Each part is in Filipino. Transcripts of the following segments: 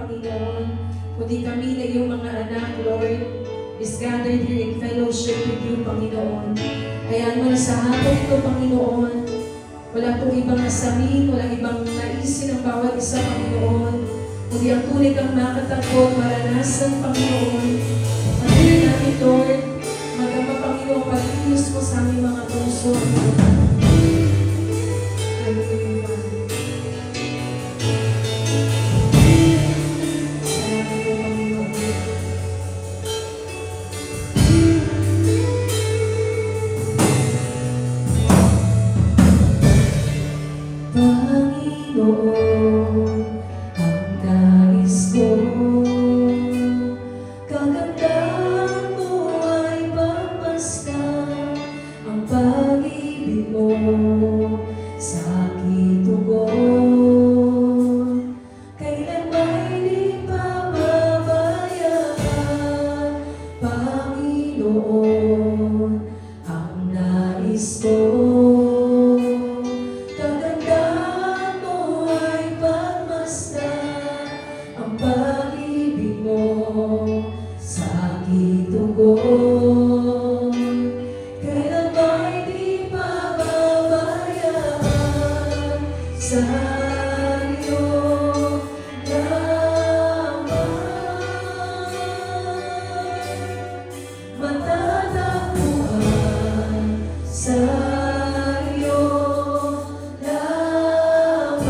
Panginoon, kundi kami na iyong mga anak, Lord, is gathered here in fellowship with you, Panginoon. Kaya mo na sa hapon ito, Panginoon, wala pong ibang asamin, walang ibang naisin ng bawat isa, Panginoon, kundi ang tunay kang makatagpo, maranasan, Panginoon. Patuloy namin, Lord, magama, Panginoon, pag-ius mo sa aming mga puso. Hallelujah. Salamat po, Panginoon. Panginoon, ang nais ko, kagandahan mo ay pagmasdan, ang pag-ibig mo sa aking tugon. Kailan ba'y di pababayaan, Panginoon, ang nais ko. Kagandahan mo ay pagmasdan, ang pag-ibig mo sa aking tugon. Kailan ba'y di pababayaan sa iyong laman, matatagpuan sa iyong laman.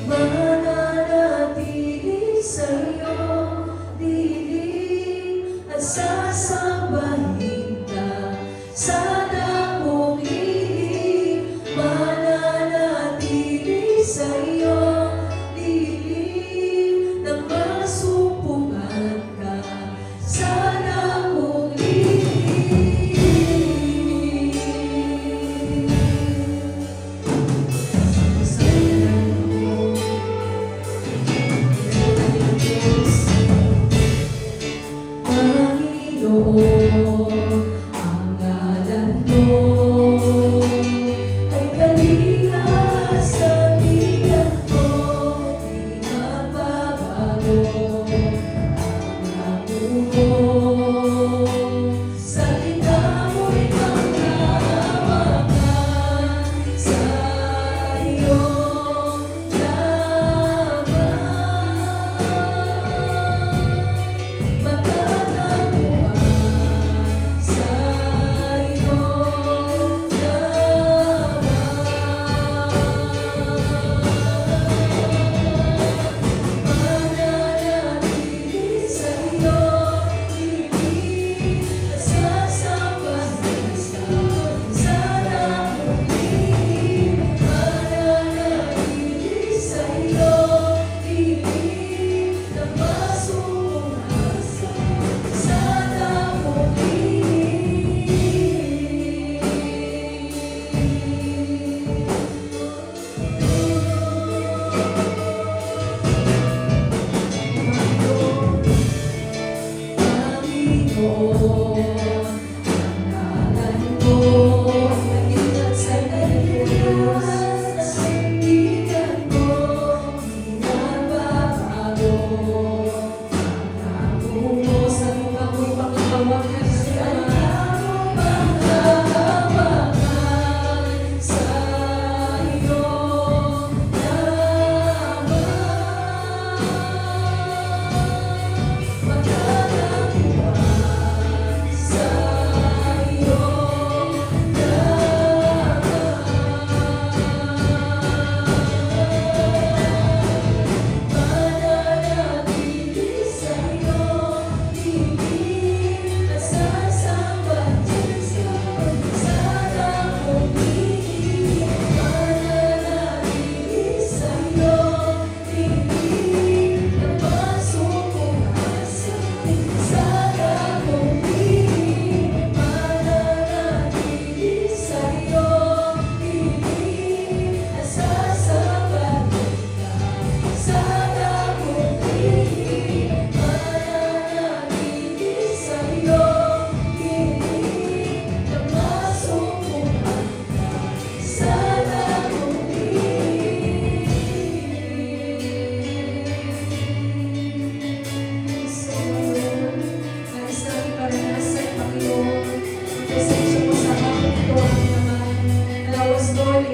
Mananatili sa iyong dilig at sasambahin ka sa dakong higit. Mananatili sa iyong dilig nang masumpungan ka sa dakong higit. Panginoon, ang ngalan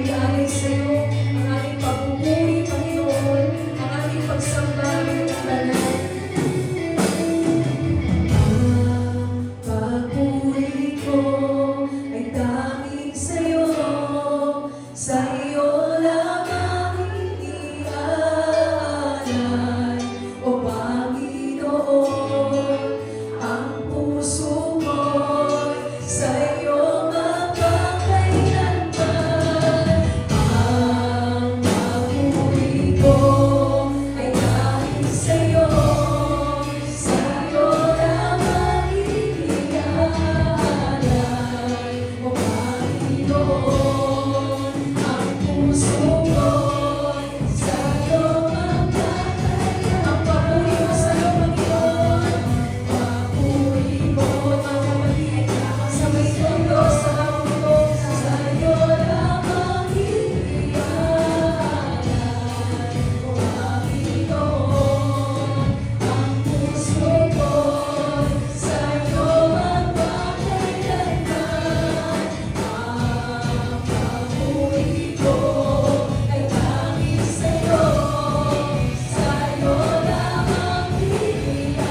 iaalay sa iyo ang aming pagpupuri, Panginoon, ang aming pagsamba ng banal. Ang papuri ko ay tanging sa iyo lamang iniaalay, O Panginoon, ang puso ko'y sa iyo magpakailanman. Ang papuri ko ay tanging sa iyo lamang iniaalay, O Panginoon, ang puso ko'y sa iyo magpakailanman. Ang papuri ko sa iyo, Panginoon, papuri ko, mga kapatid, sabay tayo sa mundo, sa iyo lamang iniaalay, O Panginoon, ang puso ko'y sa iyo magpakailanman. Ang papuri ko ay tanging sa iyo lamang iniaalay,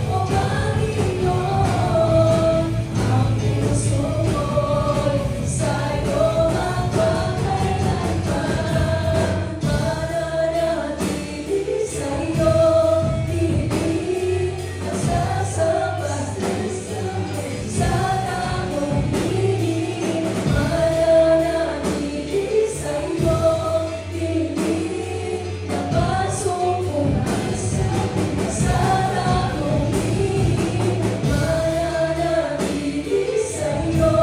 O Panginoon, ang puso ko'y sa iyo magpakailanman. Mananatili sa iyo, piling nagsasamba sa takong piling. Mananatili sa iyo, piling napasumpungan sa takong piling. Mananatili sa iyo,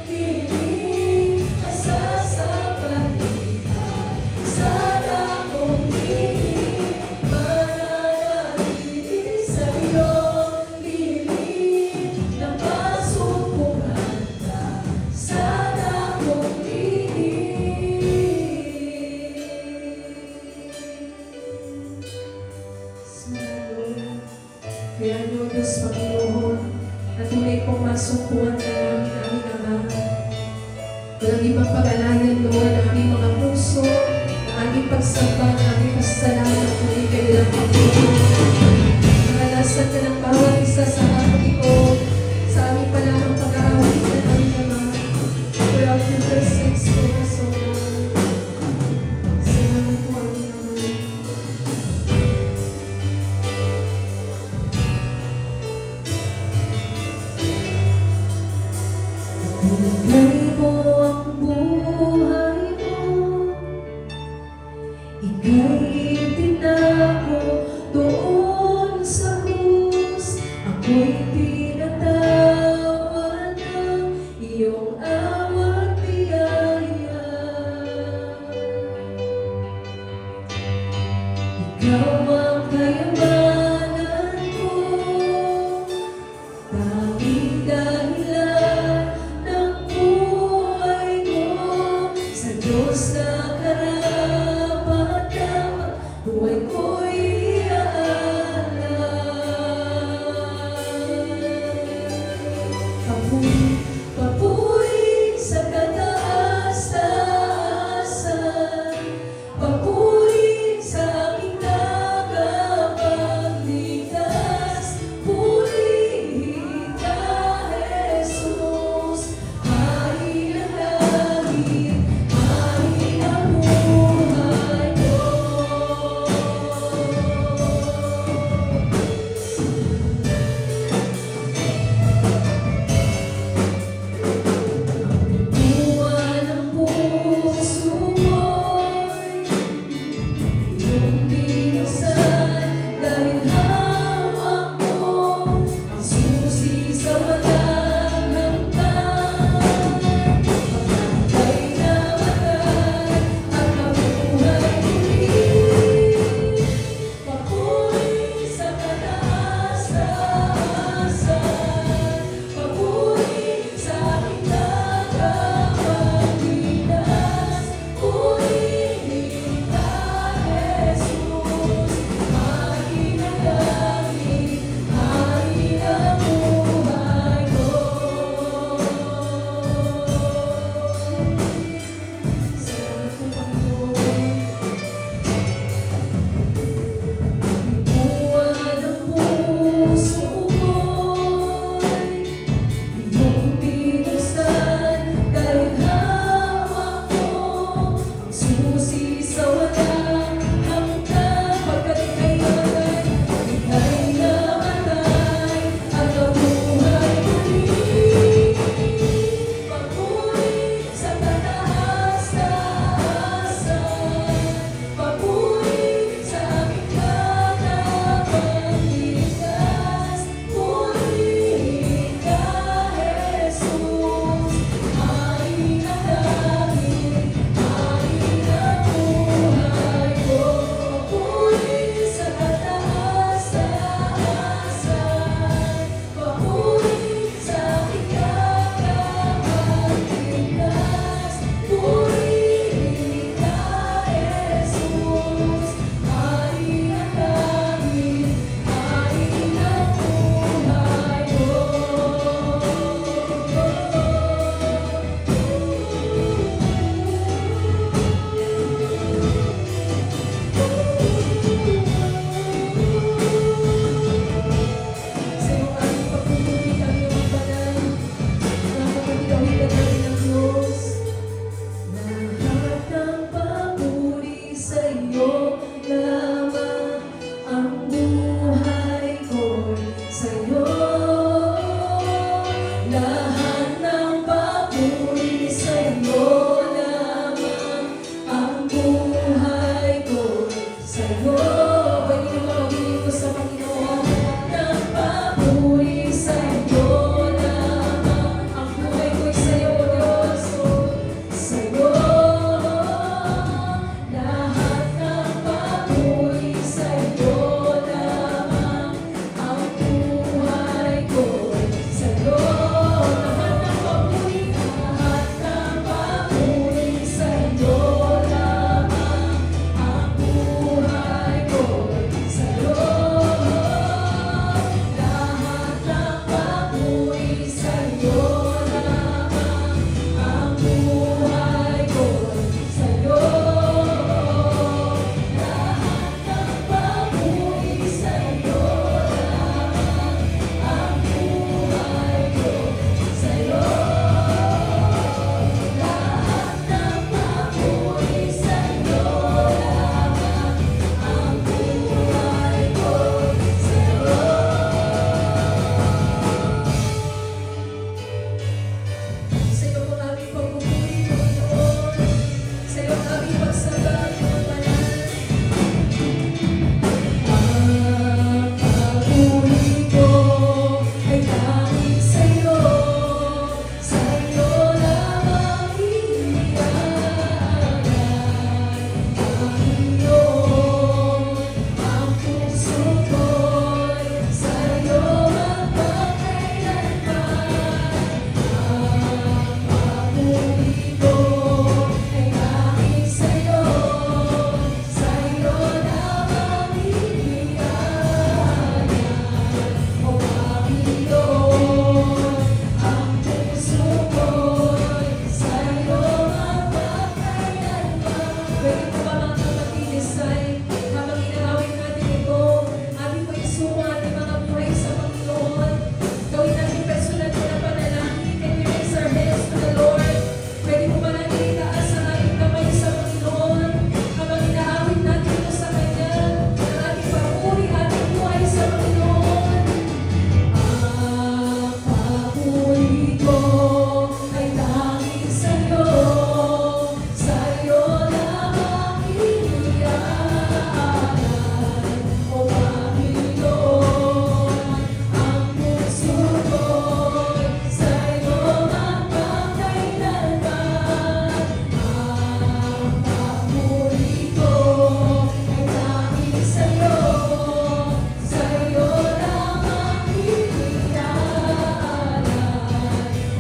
piling nasasapaglitan sa takong piling. Mananatili sa iyo, piling napasumpungan sa takong piling. Kaya Lord Diyos, Panginoon, na tunay pong masumpuan ka namin, aming Ama. Walang ibang pag-alayan, Lord, ang aming mga puso, ang aming pagsamba, ang aming pasasalamat, kundi kayo lang Panginoon. Nangalasan ka ng bawat isa sa hapon ito, sa aming palamang pag-aawit na aming Ama. Without your presence, Lord, so Lord. Salamat po, aming Ama. Ibigay mo ang buhay mo, ika'y tinako doon sa krus. Ako'y pinatawad ng iyong awa't biyaya. Ikaw ang kayamanan ko, tanging dahilan ng buhay ko. Sa Diyos na karapat-dapat, buhay ko'y iaalay. Papuri sa kataas-taasan, papuri sa aking tagapagligtas. Purihin ka, Jesus, hain ang langit, hain ang buhay ko. Lahat ng papuri sa'yo lamang, ang buhay ko sa'yo. Pwede niyo mawagin ko sa Panginoon. Ng papuri sa'yo lamang, ang buhay ko'y sa'yo, Diyos. Sa'yo. Lahat ng papuri sa'yo lamang, ang buhay ko'y sa'yo. Lahat ng papuri, lahat ng papuri sa'yo lamang, ang buhay ko'y sa'yo. Lahat ng papuri sa'yo lamang, ang buhay ko'y sa'yo. Lahat ng papuri sa'yo lamang, ang buhay ko'y sa'yo. Lahat ng papuri sa'yo lamang, ang buhay ko'y sa'yo. Sa'yo po aming pagpupuri, Panginoon. Sa'yo ang aming pagsamba, Panginoon. Ang papuri ko ay tanging sa'yo. Sa'yo lamang iniaalay, Panginoon. Ang puso ko'y sa'yo magpakailanman. Papuri ko ay tanging sa'yo. Sa'yo lamang iniaalay, O Panginoon. Ang puso ko'y sa'yo magpakailanman. Pwede po ba mga kapatid habang inawit natin ito, ating po isuko ating mga buhay sa Panginoon. Gawin natin personal na panalangin. Can we raise our hands to the Lord? Pwede po ba natin itaas ang ating kamay sa Panginoon habang inaawit natin ito sa Kanya, ang ating papuri, ating buhay sa Panginoon. Ang papuri ko ay tanging sa'yo. Sa'yo lamang iniaalay, O Panginoon. Ang puso ko'y sa'yo magpakailanman. Ang papuri ko ay tanging sa'yo. Sa'yo lamang iniaalay,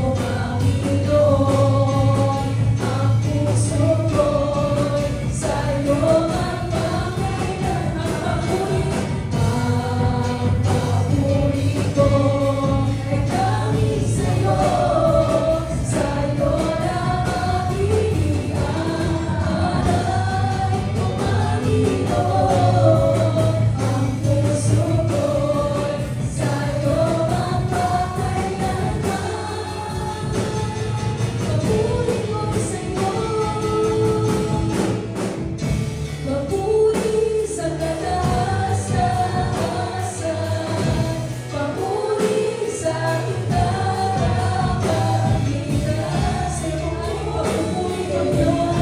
O Panginoon. Ang puso ko'y sa'yo magpakailanman. Ang papuri ko ay tanging sa'yo. Sa'yo lamang iniaalay, O Panginoon. Ang puso ko'y sa'yo magpakailanman. Papuri ko'y sa'yo. Papuri sa kataas-taasan, papuri sa aking tagapagligtas. Sa'yo ang aming papuri, Panginoon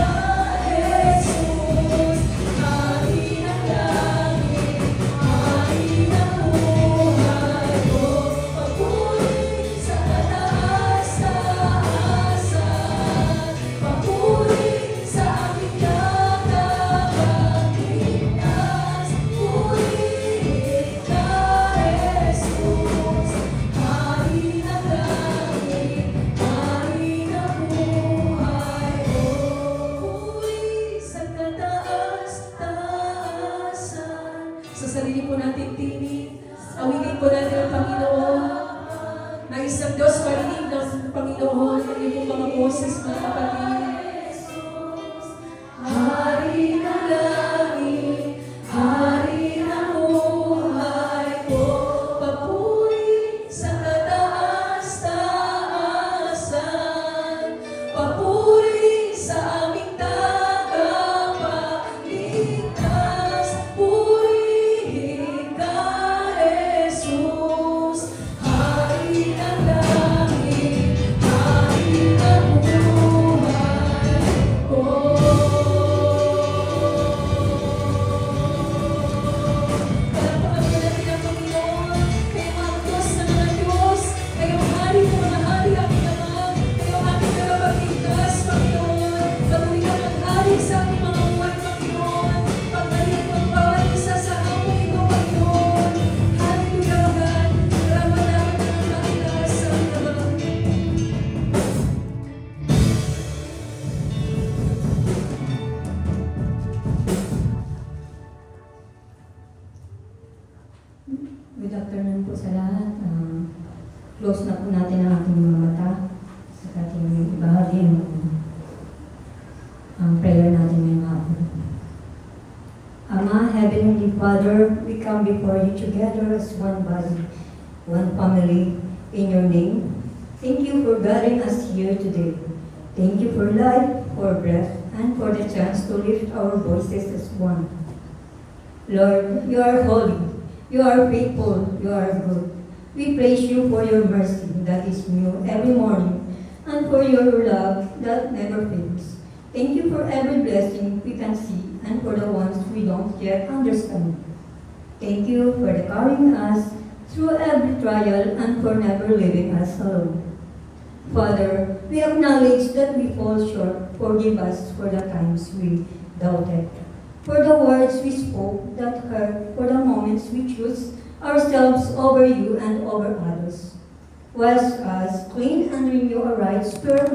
Jesus. Hari ng langit, hari ng buhay ko. Papuri sa kataas-taasan, papuri sa aking tagapagligtas. Purihin ka, Jesus. Hari ng langit, hari ng buhay ko. Puri sa kataas-taasan. Sa sarili po natin tinig, awitin po natin ang Panginoon. Na isang Diyos parinig ng Panginoon ang iyong mga boses, mga kapatid. Hari ng langit, hari ng buhay ko. Papuri sa kataas-taasan, papuri sa aming tagapagligtas. Purihin ka, Jesus. Hari ng langit, Father, we come before you together as one body, one family, in your name. Thank you for gathering us here today. Thank you for life, for breath, and for the chance to lift our voices as one. Lord, you are holy, you are faithful, you are good. We praise you for your mercy that is new every morning, and for your love that never fails. Thank you for every blessing we can see and for the ones we don't yet understand. Thank you for carrying us through every trial and for never leaving us alone. Father, we acknowledge that we fall short. Forgive us for the times we doubted, for the words we spoke that hurt, for the moments we choose ourselves over you and over others. Wash us clean and renew a right spirit